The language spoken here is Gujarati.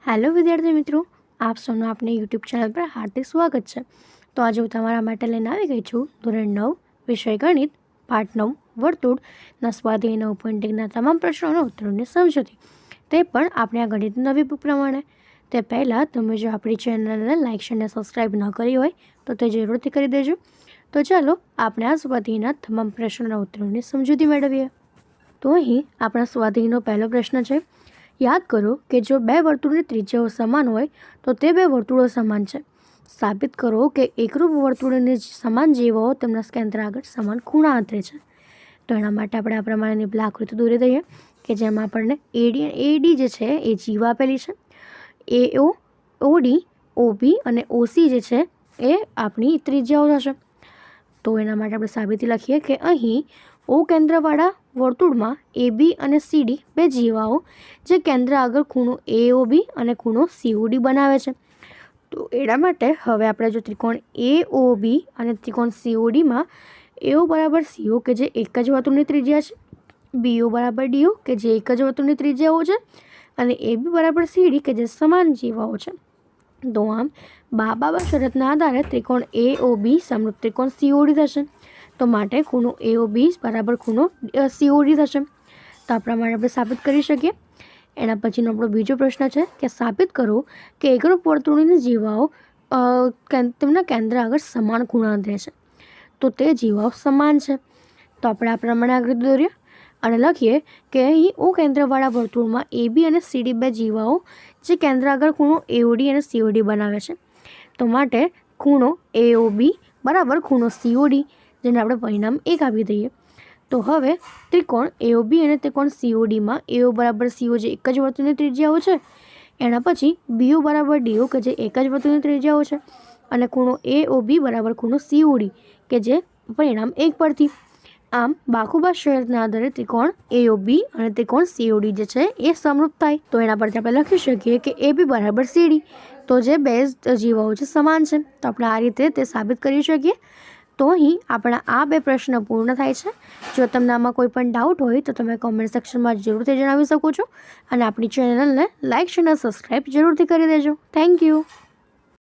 हेलो विद्यार्थी मित्रों, आप सौનું अपने यूट्यूब चैनल पर हार्दिक स्वागत है। तो आज હું તમારા માટે લઈને આવી ગઈ છું ધોરણ 9 વિષય ગણિત પાઠ 9 વર્તુળના સ્વાધ્યાય 9.1ના તમામ પ્રશ્નોના ઉત્તરોની સમજૂતી, તે પણ આપણે આ ગણિત નવી બુક પ્રમાણે। તે પહેલાં તમે જો આપણી ચેનલને લાઇક અને સબસ્ક્રાઈબ ન કરી હોય તો તે જરૂરથી કરી દેજો। તો ચાલો આપણે આ સ્વાધ્યાયના તમામ પ્રશ્નોના ઉત્તરોની સમજૂતી મેળવીએ। તો અહીં આપણા સ્વાધ્યાયનો પહેલો પ્રશ્ન છે, याद करो कि जो बे वर्तुळों त्रिज्याओ समान होय तो ते बे वर्तुळो समान छे। साबित करो कि एकरूप वर्तुळोने समान जीवा हो तेमना केंद्र आगळ समान खूणा अंतरे छे। तो एना माटे आपणे आ प्रमाणेनी पेली आकृति दोरी दઈએ कि जेमां आपणने एडी जे छे ए जीवा आपेली छे, एओ ओडी ओबी अने ओसी जे छे ए आपणी त्रिज्याओ थशे। तो एना माटे आपणे साबिती लखीए कि અહીં ओ केंद्रवाळा वर्तुळमां ए बी અને सी डी બે જીવાઓ જે કેન્દ્ર આગળ ખૂણો એ ઓ બી અને ખૂણો સી ઓ ડી બનાવે છે। તો એના માટે હવે આપણે જો ત્રિકોણ એ ઓ બી અને ત્રિકોણ સી ઓ ડીમાં એઓ બરાબર સી ઓ કે જે એક જ વર્તુળની ત્રિજ્યા છે, બીઓ બરાબર ડીઓ કે જે એક જ વર્તુળની ત્રિજ્યાઓ છે અને એ બી બરાબર સી ડી કે જે સમાન જીવાઓ છે। તો આમ બાબા શરતના આધારે ત્રિકોણ એ ઓ બી સમરૂપ ત્રિકોણ સી ઓ ડી થશે। તો માટે ખૂણો એ ઓ બી બરાબર ખૂણો સી ઓ ડી થશે। તો આ પ્રમાણે આપણે સાબિત કરી શકીએ। એના પછીનો આપણો બીજો પ્રશ્ન છે કે સાબિત કરો કે એકરૂપ વર્તુળોની જીવાઓ તેમના કેન્દ્ર આગળ સમાન ખૂણા અંતરે છે। તો તે જીવાઓ સમાન છે। તો આપણે આ પ્રમાણે આકૃતિ દોરીએ અને લખીએ કે અહીં ઓ કેન્દ્રવાળા વર્તુળમાં એ બી અને સી ડી બે જીવાઓ જે કેન્દ્ર આગળ ખૂણો એ ઓ ડી અને સી ઓ ડી બનાવે છે। તો માટે ખૂણો એ ઓ બી બરાબર ખૂણો સી ઓ ડી, જેને આપણે પરિણામ 1 આપી દઈએ। તો હવે ત્રિકોણ એઓ બી અને ત્રિકોણ સીઓ ડીમાં એઓ બરાબર સીઓ જે એક જ વર્તુળની ત્રિજ્યાઓ છે, એના પછી બીઓ બરાબર ડીઓ કે જે એક જ વર્તુળની ત્રિજ્યાઓ છે અને ખૂણો એ ઓ બી બરાબર ખૂણો સીઓ ડી કે જે પરિણામ 1 પરથી। આમ બાખુબા શરતના આધારે ત્રિકોણ એઓ બી અને ત્રિકોણ સીઓ ડી જે છે એ સમરૂપ થાય। તો એના પરથી આપણે લખી શકીએ કે એ બી બરાબર સી ડી, તો જે બે જીવાઓ છે સમાન છે। તો આપણે આ રીતે તે સાબિત કરી શકીએ। તો અહીં આપણા આ બે પ્રશ્ન પૂર્ણ થાય છે। જો તમને આમાં કોઈ પણ ડાઉટ હોય તો તમે કોમેન્ટ સેક્શનમાં જરૂરથી જણાવી શકો છો અને આપણી ચેનલને લાઇક અને સબસ્ક્રાઈબ જરૂરથી કરી દેજો। Thank you.